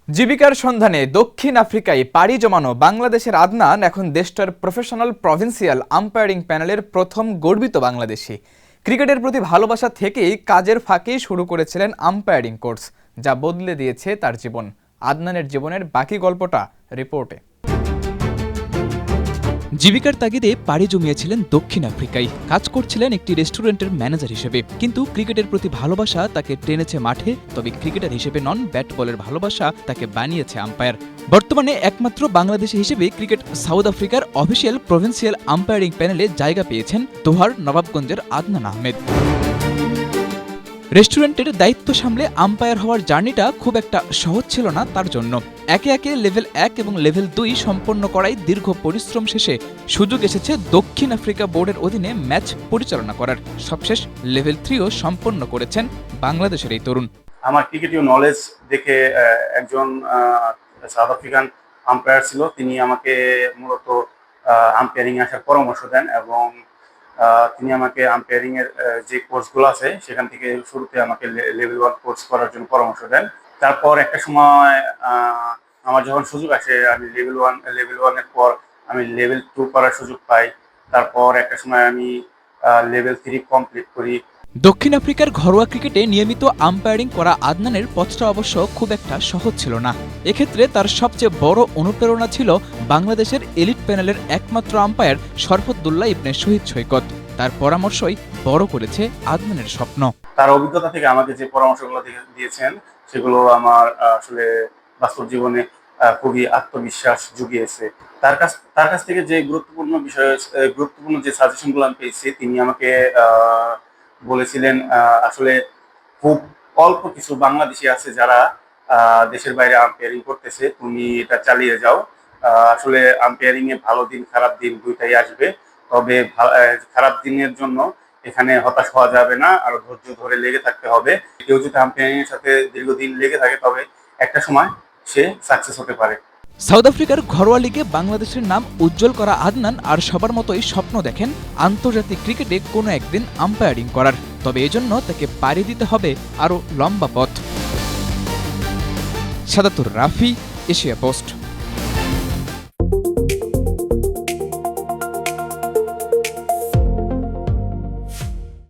জীবিকার সন্ধানে দক্ষিণ আফ্রিকায় পাড়ি জমানো বাংলাদেশের আদনান এখন দেশটার প্রফেশনাল প্রভিন্সিয়াল আম্পায়ারিং প্যানেলের প্রথম গর্বিত বাংলাদেশি। ক্রিকেটের প্রতি ভালোবাসা থেকেই কাজের ফাঁকেই শুরু করেছিলেন আম্পায়ারিং কোর্স, যা বদলে দিয়েছে তার জীবন। আদনানের জীবনের বাকি গল্পটা রিপোর্টে। জীবিকার তাগিদে পাড়ি জমিয়েছিলেন দক্ষিণ আফ্রিকায়, কাজ করছিলেন একটি রেস্টুরেন্টের ম্যানেজার হিসেবে। কিন্তু ক্রিকেটের প্রতি ভালোবাসা তাকে টেনেছে মাঠে, তবে ক্রিকেটার হিসেবে নন, ব্যাট বলের ভালোবাসা তাকে বানিয়েছে আম্পায়ার। বর্তমানে একমাত্র বাংলাদেশি হিসেবে ক্রিকেট সাউথ আফ্রিকার অফিসিয়াল প্রভিন্সিয়াল আম্পায়ারিং প্যানেলে জায়গা পেয়েছেন দোহার নবাবগঞ্জের আদনান আহমেদ। রেস্টুরেন্টের দায়িত্ব সামলে আম্পায়ার হওয়ার জার্নিটা খুব একটা সহজ ছিল না তার জন্য। একে একে লেভেল 1 এবং লেভেল 2 সম্পন্ন করায় দীর্ঘ পরিশ্রম শেষে সুযোগ এসেছে দক্ষিণ আফ্রিকা বোর্ডের অধীনে ম্যাচ পরিচালনা করার। সবশেষ লেভেল 3ও সম্পন্ন করেছেন বাংলাদেশের এই তরুণ। আমার ক্রিকেটীয় নলেজ দেখে একজন সাউথ আফ্রিকান আম্পায়ার ছিল, তিনি আমাকে মূলত আম্পায়ারিং আসার পরামর্শ দেন এবং তিনি আমাকে আম্পায়ারিং এর যে কোর্সগুলো আছে সেখান থেকে শুরুতে আমাকে লেভেল 1 কোর্স করার জন্য পরামর্শ দেন। তারপর একটা সময় আমার যখন সুযোগ আসে, আমি লেভেল 1 এর পর আমি লেভেল 2 করার সুযোগ পাই। তারপর একটা সময় আমি লেভেল 3 কমপ্লিট করি। দক্ষিণ আফ্রিকার ঘরোয়া ক্রিকেটে নিয়মিত আম্পায়ারিং করা আদনানের পথটা অবশ্য খুব একটা সহজ ছিল না। এক্ষেত্রে তার সবচেয়ে বড় অনুপ্রেরণা ছিল বাংলাদেশের এলিট প্যানেলের একমাত্র আম্পায়ার শরফুদ্দুল্লাহ ইবনে শহীদ সৈকত। তার পরামর্শই বড় করেছে আদনানের স্বপ্ন। তার অভিজ্ঞতা থেকে আমাকে যে পরামর্শগুলো দিয়েছেন সেগুলো আমার আসলে বাস্তব জীবনে খুবই আত্মবিশ্বাস জুগিয়েছে। তার কাছ থেকে যে গুরুত্বপূর্ণ যে সাজেশনগুলো আমি পেয়েছি, তিনি আমাকে বলেছিলেন আসলে খুব অল্প কিছু বাংলাদেশি আছে যারা দেশের বাইরে আম্পায়ারিং করতেছে, তুমি এটা চালিয়ে যাও। আসলে আম্পায়ারিং এ ভালো দিন খারাপ দিন দুইটাই আসবে, তবে খারাপ দিনের জন্য এখানে হতাশ হওয়া যাবে না, আর ধৈর্য ধরে লেগে থাকতে হবে। কেউ যদি আম্পায়ারিং এর সাথে দীর্ঘদিন লেগে থাকে তবে একটা সময় সে সাকসেস হতে পারে। সাউথ আফ্রিকার ঘরোয়া লিগে বাংলাদেশের নাম উজ্জ্বল করা আদনান আর সবার মতোই স্বপ্ন দেখেন আন্তর্জাতিক ক্রিকেটে কোনো একদিন আম্পায়ারিং করার। তবে এজন্য তাকে পাড়ি দিতে হবে আরও লম্বা পথ। সাদাতুর রাফি, এশিয়া পোস্ট।